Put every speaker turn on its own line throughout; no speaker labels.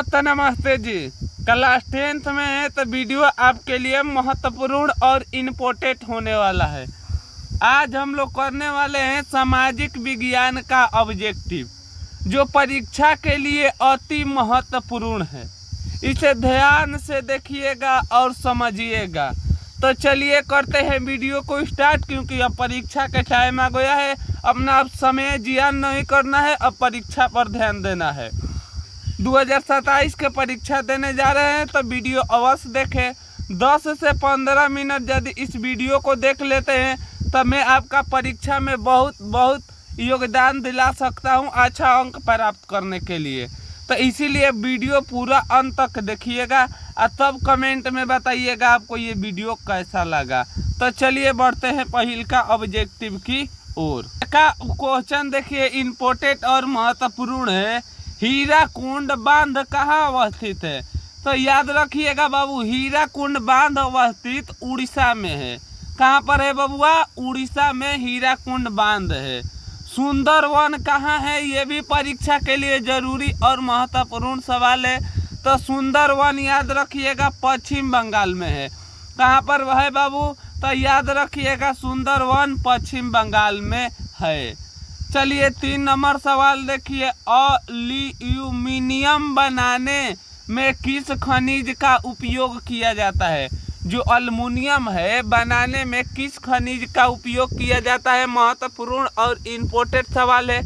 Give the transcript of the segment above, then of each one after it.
तो नमस्ते जी। Class 10th में है तो वीडियो आपके लिए महत्वपूर्ण और इम्पोर्टेंट होने वाला है। आज हम लोग करने वाले हैं सामाजिक विज्ञान का ऑब्जेक्टिव, जो परीक्षा के लिए अति महत्वपूर्ण है। इसे ध्यान से देखिएगा और समझिएगा। तो चलिए करते हैं वीडियो को स्टार्ट, क्योंकि अब परीक्षा के टाइम आ गया है। अपना अब समय जियान नहीं करना है, अब परीक्षा पर ध्यान देना है। 2027 के परीक्षा देने जा रहे हैं तो वीडियो अवश्य देखें। 10 से 15 मिनट यदि इस वीडियो को देख लेते हैं तो मैं आपका परीक्षा में बहुत योगदान दिला सकता हूं अच्छा अंक प्राप्त करने के लिए। तो इसीलिए वीडियो पूरा अंत तक देखिएगा और तब कमेंट में बताइएगा आपको ये वीडियो कैसा लगा। तो चलिए बढ़ते हैं पहले का ऑब्जेक्टिव की ओर। का क्वेश्चन देखिए, इम्पोर्टेंट और महत्वपूर्ण है। हीराकुंड बांध कहाँ अवस्थित है? तो याद रखिएगा बाबू, हीराकुंड बांध अवस्थित उड़ीसा में है। कहाँ पर है बबुआ? उड़ीसा में हीराकुंड बांध है। सुंदरवन कहाँ है? ये भी परीक्षा के लिए जरूरी और महत्वपूर्ण सवाल है। तो सुंदरवन याद रखिएगा पश्चिम बंगाल में है। कहाँ पर है बाबू? तो याद रखिएगा सुंदरवन पश्चिम बंगाल में है। चलिए 3 नंबर सवाल देखिए, एल्यूमिनियम बनाने में किस खनिज का उपयोग किया जाता है? जो एल्युमिनियम है बनाने में किस खनिज का उपयोग किया जाता है? महत्वपूर्ण और इम्पोर्टेंट सवाल है।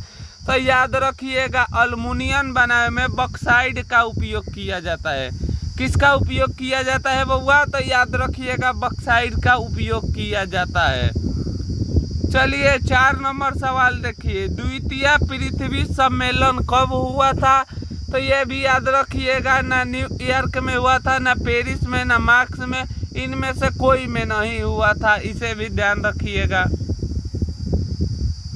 तो याद रखिएगा एल्युमिनियम बनाने में बॉक्साइट का उपयोग किया जाता है। किसका उपयोग किया जाता है बउआ? तो याद रखिएगा बॉक्साइट का उपयोग किया जाता है। चलिए 4 नंबर सवाल देखिए, द्वितीय पृथ्वी सम्मेलन कब हुआ था? तो ये भी याद रखिएगा, ना न्यूयॉर्क में हुआ था, ना पेरिस में, ना मार्क्स में, इनमें से कोई में नहीं हुआ था। इसे भी ध्यान रखिएगा।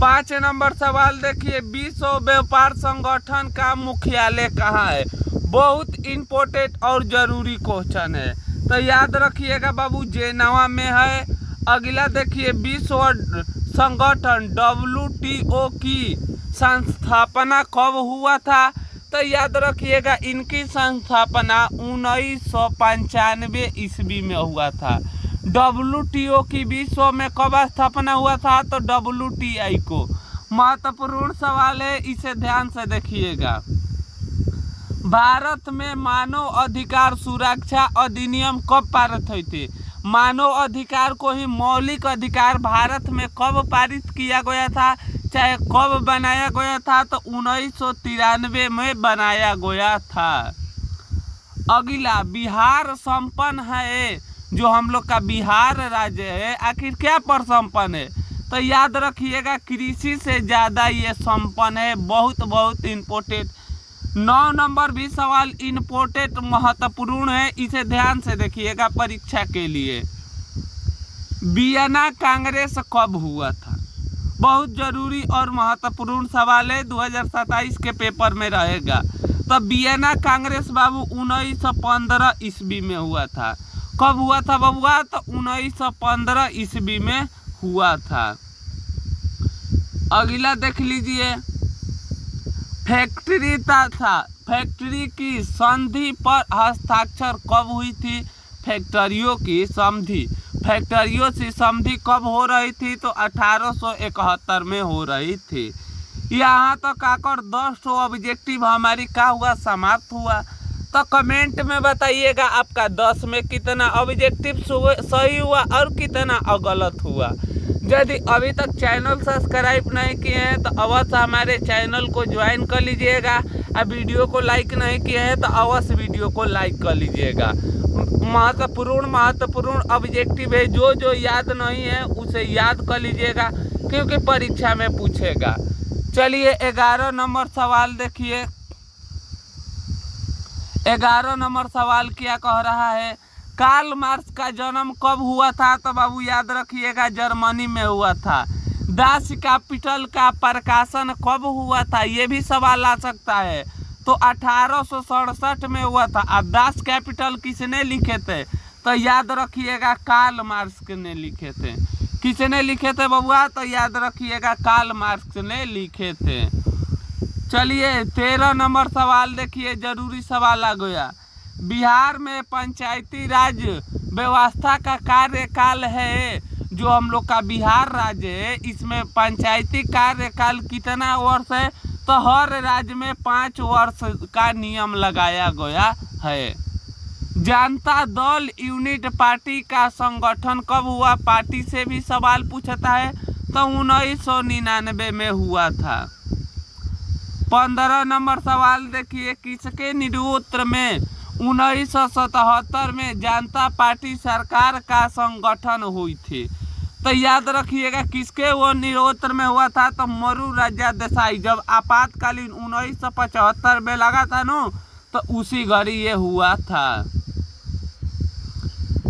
5 नंबर सवाल देखिए, विश्व व्यापार संगठन का मुख्यालय कहाँ है? बहुत इम्पोर्टेंट और जरूरी क्वेश्चन है। तो याद रखिएगा बाबू, जेनेवा में है। अगला देखिए, विश्व संगठन WTO की संस्थापना कब हुआ था? तो याद रखिएगा इनकी संस्थापना 1995 ईस्वी में हुआ था। WTO की विश्व में कब स्थापना हुआ था? तो WTI को। महत्वपूर्ण सवाल है, इसे ध्यान से देखिएगा। भारत में मानव अधिकार सुरक्षा अधिनियम कब पारित हुई थी? मानव अधिकार को ही मौलिक अधिकार भारत में कब पारित किया गया था, चाहे कब बनाया गया था? तो 1993 में बनाया गया था। अगला, बिहार संपन्न है। जो हम लोग का बिहार राज्य है आखिर क्या पर संपन्न है? तो याद रखिएगा कृषि से ज़्यादा ये संपन्न है। बहुत इम्पोर्टेंट। 9 नंबर भी सवाल इम्पोर्टेंट महत्वपूर्ण है, इसे ध्यान से देखिएगा परीक्षा के लिए। वियना कांग्रेस कब हुआ था? बहुत जरूरी और महत्वपूर्ण सवाल है, 2027 के पेपर में रहेगा। तो वियना कांग्रेस बाबू 1915 ईस्वी में हुआ था। कब हुआ था बबुआ? तो 1915 ईस्वी में हुआ था। अगला देख लीजिए, फैक्ट्री की संधि पर हस्ताक्षर कब हुई थी? फैक्ट्रियों की संधि कब हो रही थी? तो 1871 में हो रही थी। यहाँ तक आकर 10 ऑब्जेक्टिव हमारी का हुआ समाप्त हुआ। तो कमेंट में बताइएगा आपका 10 में कितना ऑब्जेक्टिव सही हुआ और कितना गलत हुआ। यदि अभी तक चैनल सब्सक्राइब नहीं किए हैं तो अवश्य हमारे चैनल को ज्वाइन कर लीजिएगा। और वीडियो को लाइक नहीं किए हैं तो अवश्य वीडियो को लाइक कर लीजिएगा। महत्वपूर्ण ऑब्जेक्टिव है, जो याद नहीं है उसे याद कर लीजिएगा, क्योंकि परीक्षा में पूछेगा। चलिए 11 नंबर सवाल देखिए। 11 नंबर सवाल क्या कह रहा है? कार्ल मार्क्स का जन्म कब हुआ था? तो बाबू याद रखिएगा जर्मनी में हुआ था। दास कैपिटल का प्रकाशन कब हुआ था? ये भी सवाल आ सकता है। तो 1867 में हुआ था। अब दास कैपिटल किसने लिखे थे? तो याद रखिएगा कार्ल मार्क्स ने लिखे थे। किसने लिखे थे बबुआ? तो याद रखिएगा कार्ल मार्क्स ने लिखे थे। चलिए 13 नंबर सवाल देखिए, जरूरी सवाल आ गया। बिहार में पंचायती राज व्यवस्था का कार्यकाल है, जो हम लोग का बिहार राज्य है, इसमें पंचायती कार्यकाल कितना वर्ष है? तो हर राज्य में 5 वर्ष का नियम लगाया गया है। जनता दल यूनिट पार्टी का संगठन कब हुआ? पार्टी से भी सवाल पूछता है, तो 1999 में हुआ था। 15 नंबर सवाल देखिए, किसके नेतृत्व में 1977 में जनता पार्टी सरकार का संगठन हुई थी? तो याद रखिएगा किसके वो नेतृत्व में हुआ था? तो मोरू राजा देसाई। जब आपातकालीन 1975 में लगा था ना, तो उसी घड़ी ये हुआ था।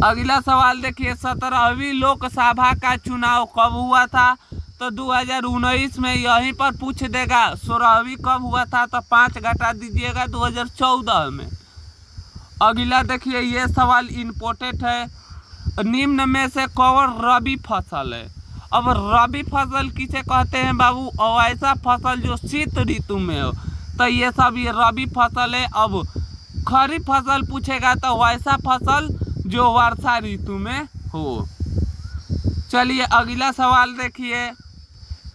अगला सवाल देखिए, 17वीं लोकसभा का चुनाव कब हुआ था? तो 2019 में यहीं पर पूछ देगा। 16वीं कब हुआ था? तो 5 घटा दीजिएगा, 2014 में। अगला देखिए, ये सवाल इम्पोर्टेंट है। निम्न में से कौन रबी फसल है? अब रबी फसल किसे कहते हैं बाबू? और ऐसा फसल जो शीत ऋतु में हो, तो ये सब ये रबी फसल है। अब खरीफ फसल पूछेगा तो वैसा फसल जो वर्षा ऋतु में हो। चलिए अगला सवाल देखिए,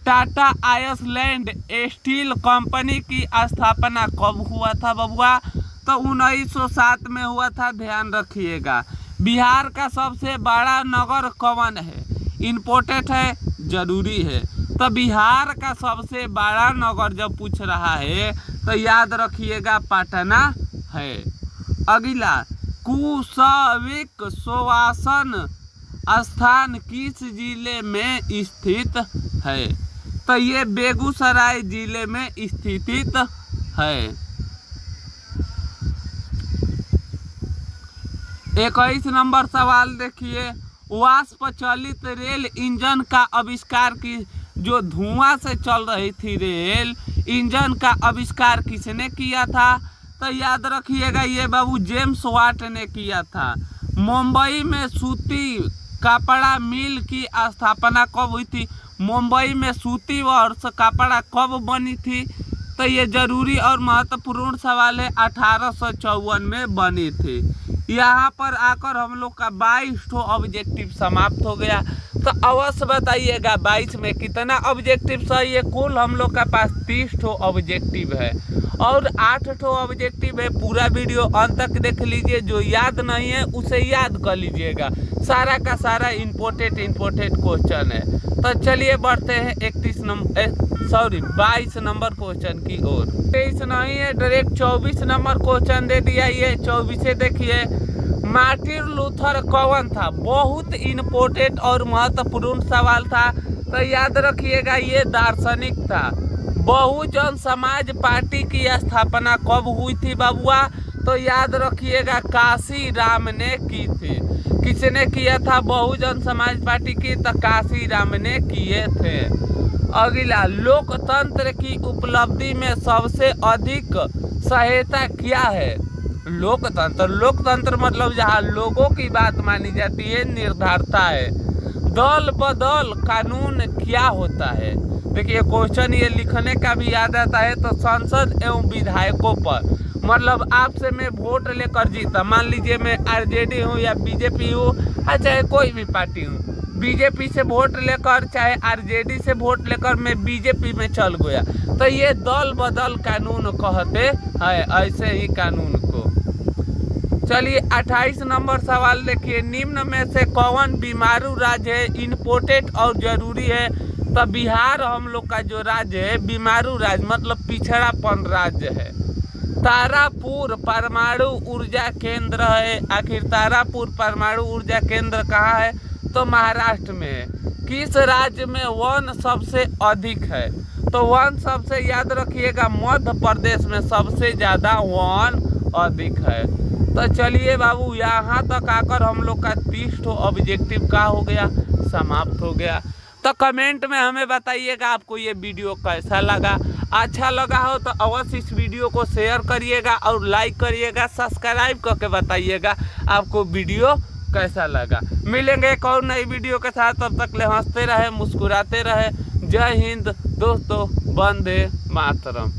टाटा आइसलैंड स्टील कंपनी की स्थापना कब हुआ था बबुआ? तो 1907 में हुआ था, ध्यान रखिएगा। बिहार का सबसे बड़ा नगर कौन है? इम्पोर्टेंट है, जरूरी है। तो बिहार का सबसे बड़ा नगर जब पूछ रहा है तो याद रखिएगा पटना है। अगला, कुशविक सुशासन स्थान किस जिले में स्थित है? तो ये बेगूसराय जिले में स्थित है। 21 नंबर सवाल देखिए, वाष्प चलित रेल इंजन का आविष्कार की, जो धुआं से चल रही थी रेल इंजन का आविष्कार किसने किया था? तो याद रखिएगा ये बाबू जेम्स वाट ने किया था। मुंबई में सूती कपड़ा मिल की स्थापना कब हुई थी? मुंबई में सूती और कपड़ा कब बनी थी? तो ये जरूरी और महत्वपूर्ण सवाल है। 1854 में बनी थी। यहाँ पर आकर हम लोग का 22 ऑब्जेक्टिव समाप्त हो गया। तो अवश्य बताइएगा 22 में कितना ऑब्जेक्टिव सही है? कुल हम लोग का पास 30 ऑब्जेक्टिव है और 8 ऑब्जेक्टिव है। पूरा वीडियो अंत तक देख लीजिए, जो याद नहीं है उसे याद कर लीजिएगा। सारा का सारा इम्पोर्टेंट क्वेश्चन है। तो चलिए बढ़ते हैं 22 नंबर क्वेश्चन की ओर। 23 नहीं है, डायरेक्ट 24 नंबर क्वेश्चन दे दिया। ये 24 देखिए, मार्टिन लूथर कौन था? बहुत इम्पोर्टेंट और महत्वपूर्ण सवाल था। तो याद रखिएगा ये दार्शनिक था। बहुजन समाज पार्टी की स्थापना कब हुई थी बाबुआ? तो याद रखिएगा काशी राम ने की थी। किसने किया था बहुजन समाज पार्टी की? तो काशी राम ने किए थे। अगला, लोकतंत्र की उपलब्धि में सबसे अधिक सहायता क्या है? लोकतंत्र मतलब जहाँ लोगों की बात मानी जाती है, निर्धारता है। दल बदल कानून क्या होता है? देखिए क्वेश्चन ये लिखने का भी याद आता है। तो संसद एवं विधायकों पर, मतलब आपसे मैं वोट लेकर जीता, मान लीजिए मैं आरजेडी हूँ या बीजेपी हूँ, चाहे कोई भी पार्टी हूँ, बीजेपी से वोट लेकर चाहे आरजेडी से वोट लेकर मैं बीजेपी में चल गया, तो ये दल बदल कानून कहते हैं, ऐसे ही कानून को। चलिए 28 नंबर सवाल देखिए, निम्न में से कौन बीमारू राज्य है? इम्पोर्टेंट और जरूरी है। तो बिहार हम लोग का जो राज्य है बीमारू राज्य मतलब पिछड़ापन राज्य है। तारापुर परमाणु ऊर्जा केंद्र है। आखिर तारापुर परमाणु ऊर्जा केंद्र कहाँ है? तो महाराष्ट्र में है। किस राज्य में वन सबसे अधिक है? तो वन सबसे याद रखिएगा मध्य प्रदेश में सबसे ज़्यादा वन अधिक है। तो चलिए बाबू यहाँ तक आकर हम लोग का 30 ऑब्जेक्टिव का हो गया, समाप्त हो गया। तो कमेंट में हमें बताइएगा आपको ये वीडियो कैसा लगा। अच्छा लगा हो तो अवश्य इस वीडियो को शेयर करिएगा और लाइक करिएगा, सब्सक्राइब करके बताइएगा आपको वीडियो कैसा लगा। मिलेंगे एक और नई वीडियो के साथ, तब तक ले हंसते रहे, मुस्कुराते रहे। जय हिंद दोस्तों, वंदे मातरम।